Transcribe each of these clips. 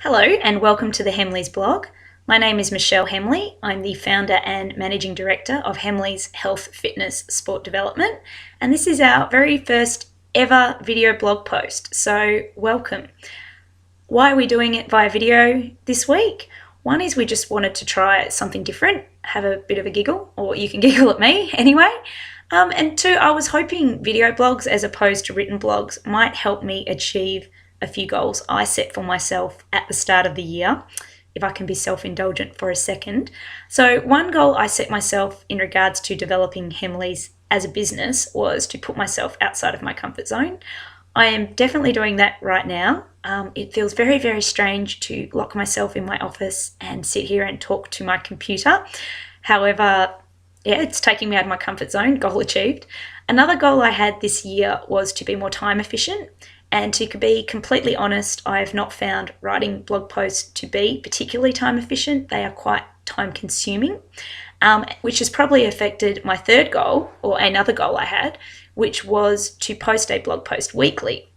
Hello and welcome to the Hemleys blog. My name is Michelle Hemley. I'm the founder and managing director of Hemleys Health, Fitness, Sport Development, and this is our very first ever video blog post, so welcome. Why are we doing it via video this week? One is we just wanted to try something different, have a bit of a giggle, or you can giggle at me anyway. And two, I was hoping video blogs as opposed to written blogs might help me achieve a few goals I set for myself at the start of the year, if I can be self-indulgent for a second. So one goal I set myself in regards to developing Hemleys as a business was to put myself outside of my comfort zone. I am definitely doing that right now. It feels very, very strange to lock myself in my office and sit here and talk to my computer. However, it's taking me out of my comfort zone. Goal achieved. Another goal I had this year was to be more time efficient. And to be completely honest, I have not found writing blog posts to be particularly time efficient. They are quite time consuming, which has probably affected my third goal, or another goal I had, which was to post a blog post weekly.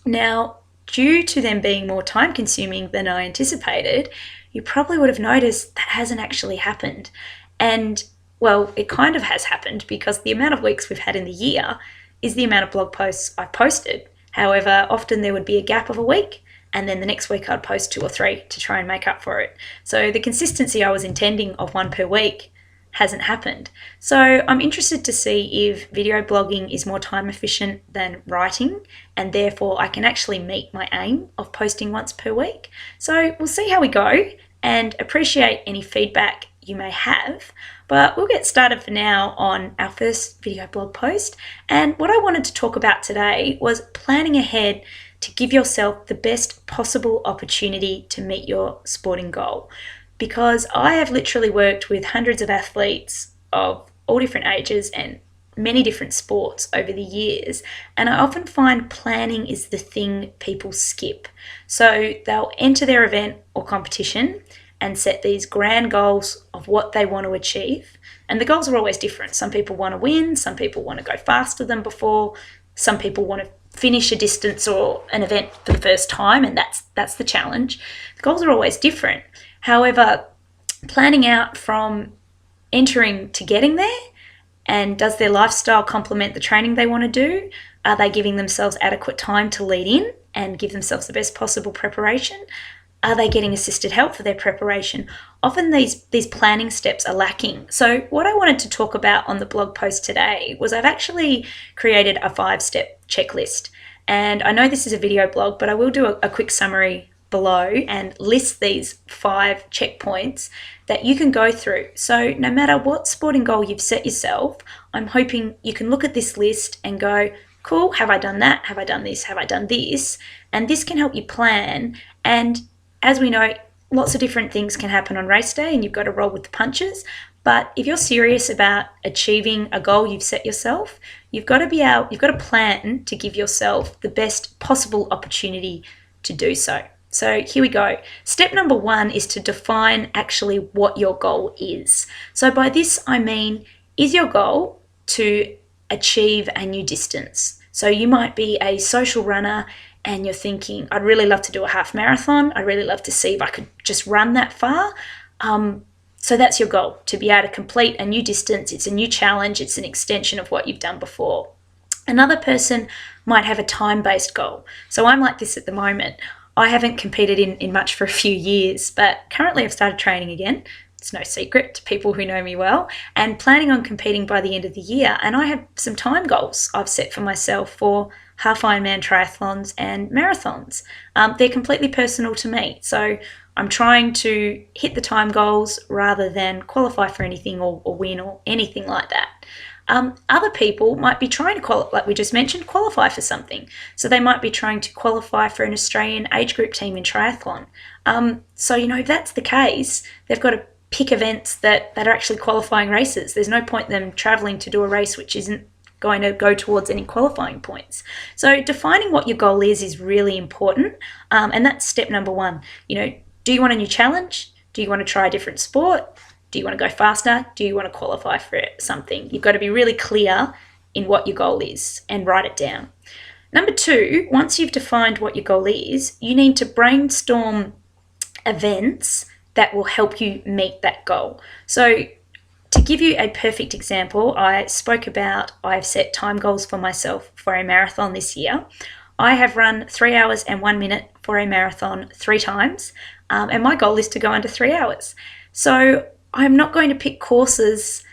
Now, due to them being more time consuming than I anticipated, you probably would have noticed that hasn't actually happened. And well, it kind of has happened because the amount of weeks we've had in the year is the amount of blog posts I've posted. However, often there would be a gap of a week, and then the next week I'd post 2 or 3 to try and make up for it. So the consistency I was intending of 1 per week hasn't happened. So I'm interested to see if video blogging is more time efficient than writing, and therefore I can actually meet my aim of posting once per week. So we'll see how we go and appreciate any feedback you may have. But we'll get started for now on our first video blog post. And what I wanted to talk about today was planning ahead to give yourself the best possible opportunity to meet your sporting goal. Because I have literally worked with hundreds of athletes of all different ages and many different sports over the years, and I often find planning is the thing people skip. So they'll enter their event or competition and set these grand goals of what they want to achieve. And the goals are always different. Some people want to win, some people want to go faster than before, some people want to finish a distance or an event for the first time, and that's the challenge. The goals are always different. However, planning out from entering to getting there, and does their lifestyle complement the training they want to do? Are they giving themselves adequate time to lead in and give themselves the best possible preparation? Are they getting assisted help for their preparation? Often these planning steps are lacking. So what I wanted to talk about on the blog post today was I've actually created a 5-step checklist. And I know this is a video blog, but I will do a quick summary below and list these 5 checkpoints that you can go through. So no matter what sporting goal you've set yourself, I'm hoping you can look at this list and go, cool, have I done that? Have I done this? Have I done this? And this can help you plan. And as we know, lots of different things can happen on race day and you've got to roll with the punches. But if you're serious about achieving a goal you've set yourself, you've got to plan to give yourself the best possible opportunity to do so. So here we go. Step number 1 is to define actually what your goal is. So by this, I mean, is your goal to achieve a new distance? So you might be a social runner and you're thinking, I'd really love to do a half marathon. I'd really love to see if I could just run that far. So that's your goal, to be able to complete a new distance. It's a new challenge. It's an extension of what you've done before. Another person might have a time-based goal. So I'm like this at the moment. I haven't competed in much for a few years, but currently I've started training again. It's no secret to people who know me well, and planning on competing by the end of the year. And I have some time goals I've set for myself for half Ironman triathlons and marathons. They're completely personal to me. So I'm trying to hit the time goals rather than qualify for anything or win or anything like that. Other people might be trying to, like we just mentioned, qualify for something. So they might be trying to qualify for an Australian age group team in triathlon. So, if that's the case, they've got to pick events that are actually qualifying races. There's no point them traveling to do a race which isn't going to go towards any qualifying points. So defining what your goal is really important. And that's step number 1. Do you want a new challenge? Do you want to try a different sport? Do you want to go faster? Do you want to qualify for something? You've got to be really clear in what your goal is and write it down. Number 2, once you've defined what your goal is, you need to brainstorm events that will help you meet that goal. So to give you a perfect example, I spoke about I've set time goals for myself for a marathon this year. I have run 3 hours and 1 minute for a marathon 3 times, and my goal is to go under 3 hours. So I'm not going to pick courses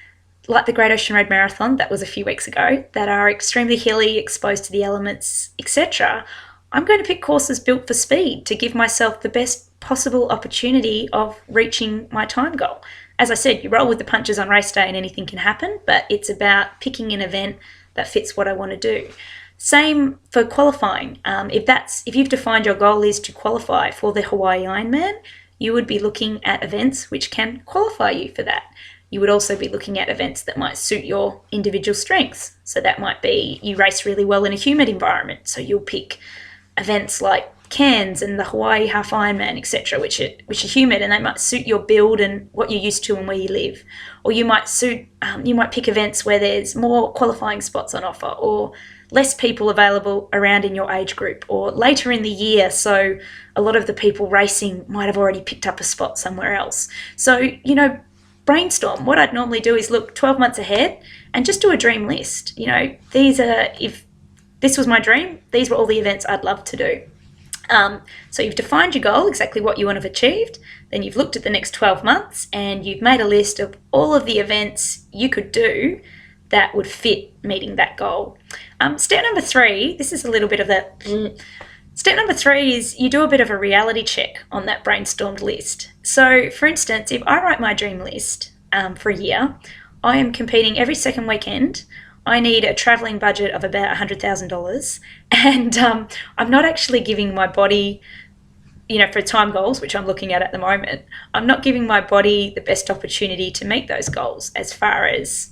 like the Great Ocean Road Marathon that was a few weeks ago that are extremely hilly, exposed to the elements, etc. I'm going to pick courses built for speed to give myself the best possible opportunity of reaching my time goal. As I said, you roll with the punches on race day and anything can happen, but it's about picking an event that fits what I want to do. Same for qualifying. If you've defined your goal is to qualify for the Hawaii Ironman, you would be looking at events which can qualify you for that. You would also be looking at events that might suit your individual strengths. So that might be you race really well in a humid environment, so you'll pick events like Cairns and the Hawaii Half Ironman, etc., which are humid and they might suit your build and what you're used to and where you live. Or you might pick events where there's more qualifying spots on offer, or less people available around in your age group, or later in the year, so a lot of the people racing might have already picked up a spot somewhere else. So, brainstorm. What I'd normally do is look 12 months ahead and just do a dream list. If this was my dream, these were all the events I'd love to do. So you've defined your goal, exactly what you want to have achieved. Then you've looked at the next 12 months and you've made a list of all of the events you could do that would fit meeting that goal. Step number 3, this is a little bit of Step number 3 is you do a bit of a reality check on that brainstormed list. So, for instance, if I write my dream list for a year, I am competing every second weekend. I need a travelling budget of about $100,000, and I'm not actually giving my body, for time goals, which I'm looking at the moment, I'm not giving my body the best opportunity to meet those goals as far as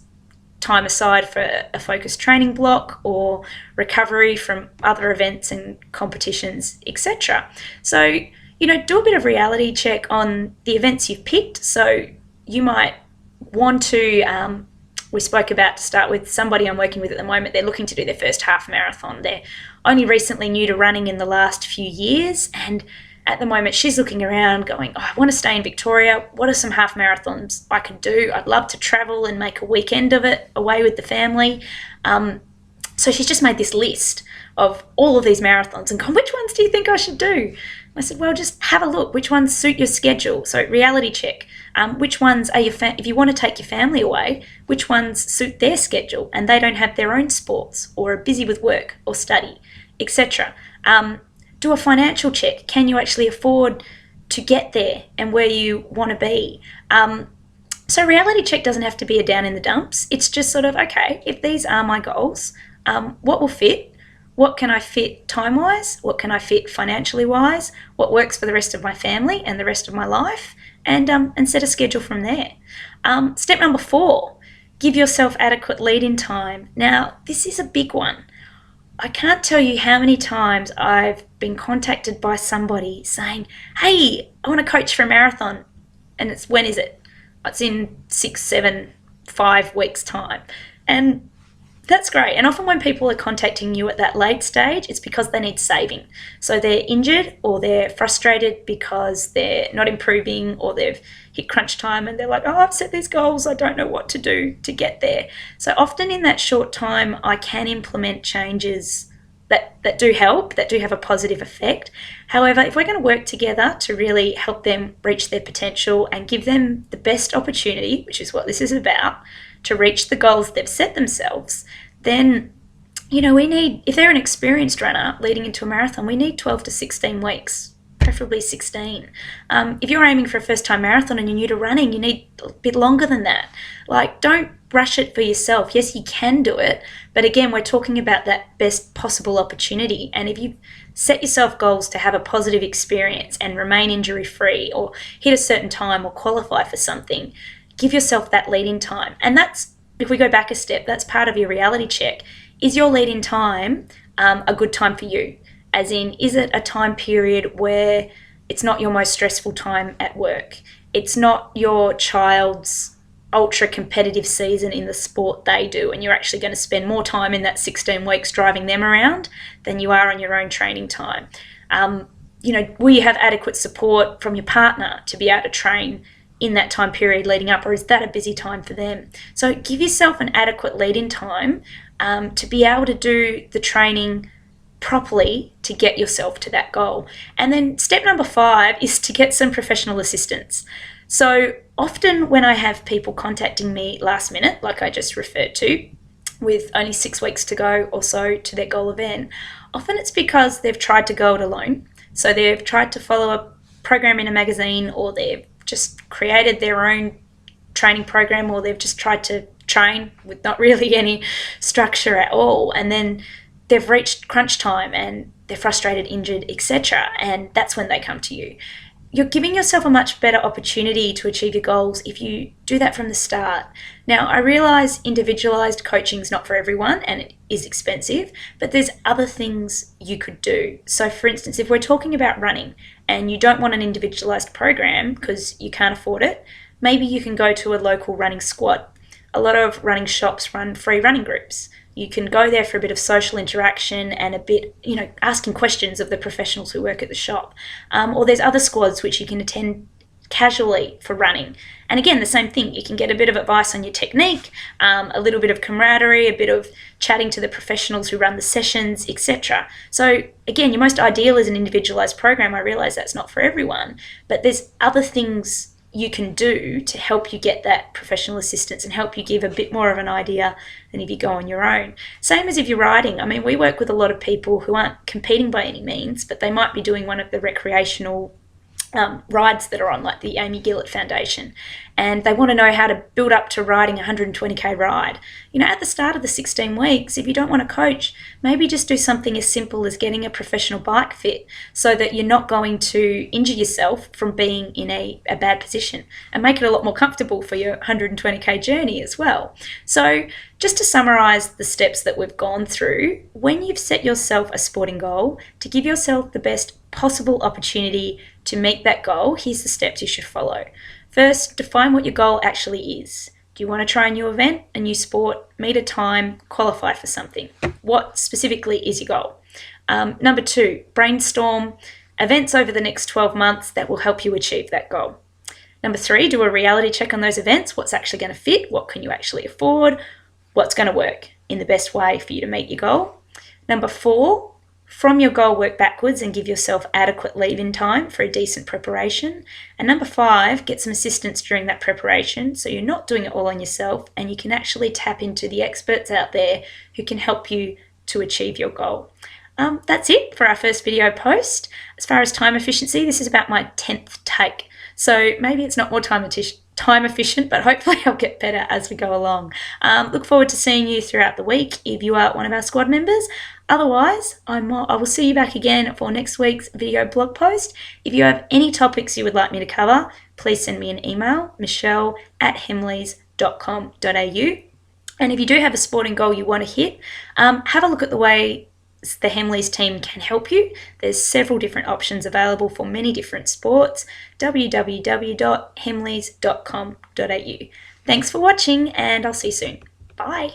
time aside for a focused training block or recovery from other events and competitions, etc. So, do a bit of reality check on the events you've picked. So you might want to, we spoke about to start with somebody I'm working with at the moment, they're looking to do their first half marathon. They're only recently new to running in the last few years, and at the moment she's looking around going, I want to stay in Victoria. What are some half marathons I could do? I'd love to travel and make a weekend of it away with the family. So she's just made this list of all of these marathons and gone, which ones do you think I should do? I said, well, just have a look. Which ones suit your schedule? So reality check. Which ones are if you want to take your family away, which ones suit their schedule and they don't have their own sports or are busy with work or study, etc. Do a financial check. Can you actually afford to get there and where you want to be? So reality check doesn't have to be a down in the dumps. It's just sort of, okay, if these are my goals, what will fit? What can I fit time-wise? What can I fit financially-wise? What works for the rest of my family and the rest of my life? And set a schedule from there. Step number 4, give yourself adequate lead-in time. Now, this is a big one. I can't tell you how many times I've been contacted by somebody saying, hey, I want to coach for a marathon. And when is it? It's in 6, 7, 5 weeks' time. And that's great. And often when people are contacting you at that late stage, it's because they need saving. So they're injured or they're frustrated because they're not improving or they've hit crunch time and they're like, oh, I've set these goals. I don't know what to do to get there. So often in that short time, I can implement changes that do help, that do have a positive effect. However, if we're going to work together to really help them reach their potential and give them the best opportunity, which is what this is about, to reach the goals they've set themselves, then, we need, if they're an experienced runner leading into a marathon, we need 12 to 16 weeks, preferably 16. If you're aiming for a first-time marathon and you're new to running, you need a bit longer than that. Don't rush it for yourself. Yes, you can do it, but again, we're talking about that best possible opportunity. And if you set yourself goals to have a positive experience and remain injury-free or hit a certain time or qualify for something, give yourself that lead-in time. And that's, if we go back a step, that's part of your reality check. Is your lead-in time a good time for you? As in, is it a time period where it's not your most stressful time at work? It's not your child's ultra competitive season in the sport they do, and you're actually going to spend more time in that 16 weeks driving them around than you are on your own training time. will you have adequate support from your partner to be able to train in that time period leading up, or is that a busy time for them? So give yourself an adequate lead-in time to be able to do the training properly to get yourself to that goal. And then step number 5 is to get some professional assistance. So often when I have people contacting me last minute, like I just referred to, with only 6 weeks to go or so to their goal event, often it's because they've tried to go it alone. So they've tried to follow a program in a magazine, or they've just created their own training program, or they've just tried to train with not really any structure at all. And then they've reached crunch time and they're frustrated, injured, etc. And that's when they come to you. You're giving yourself a much better opportunity to achieve your goals if you do that from the start. Now, I realise individualised coaching is not for everyone and it is expensive, but there's other things you could do. So for instance, if we're talking about running and you don't want an individualised program because you can't afford it, maybe you can go to a local running squad. A lot of running shops run free running groups. You can go there for a bit of social interaction and a bit, asking questions of the professionals who work at the shop. Or there's other squads which you can attend casually for running. And again, the same thing, you can get a bit of advice on your technique, a little bit of camaraderie, a bit of chatting to the professionals who run the sessions, etc. So again, your most ideal is an individualized program. I realize that's not for everyone, but there's other things you can do to help you get that professional assistance and help you give a bit more of an idea than if you go on your own. Same as if you're riding. I mean, we work with a lot of people who aren't competing by any means, but they might be doing one of the recreational rides that are on, like the Amy Gillett Foundation, and they want to know how to build up to riding a 120k ride. At the start of the 16 weeks, if you don't want to coach, maybe just do something as simple as getting a professional bike fit so that you're not going to injure yourself from being in a bad position, and make it a lot more comfortable for your 120k journey as well. So just to summarise the steps that we've gone through, when you've set yourself a sporting goal, to give yourself the best possible opportunity to meet that goal, here's the steps you should follow. First, define what your goal actually is. Do you want to try a new event, a new sport, meet a time, qualify for something? What specifically is your goal? Number 2, brainstorm events over the next 12 months that will help you achieve that goal. Number 3, do a reality check on those events. What's actually going to fit? What can you actually afford? What's going to work in the best way for you to meet your goal? Number 4, from your goal, work backwards and give yourself adequate leave-in time for a decent preparation. And number 5, get some assistance during that preparation so you're not doing it all on yourself and you can actually tap into the experts out there who can help you to achieve your goal. That's it for our first video post. As far as time efficiency, this is about my 10th take. So maybe it's not more time efficient, but hopefully I'll get better as we go along. Look forward to seeing you throughout the week if you are one of our squad members. Otherwise, I will see you back again for next week's video blog post. If you have any topics you would like me to cover, please send me an email, michelle@hemleys.com.au. And if you do have a sporting goal you want to hit, have a look at the way the Hemleys team can help you. There's several different options available for many different sports. www.hemleys.com.au. Thanks for watching and I'll see you soon. Bye.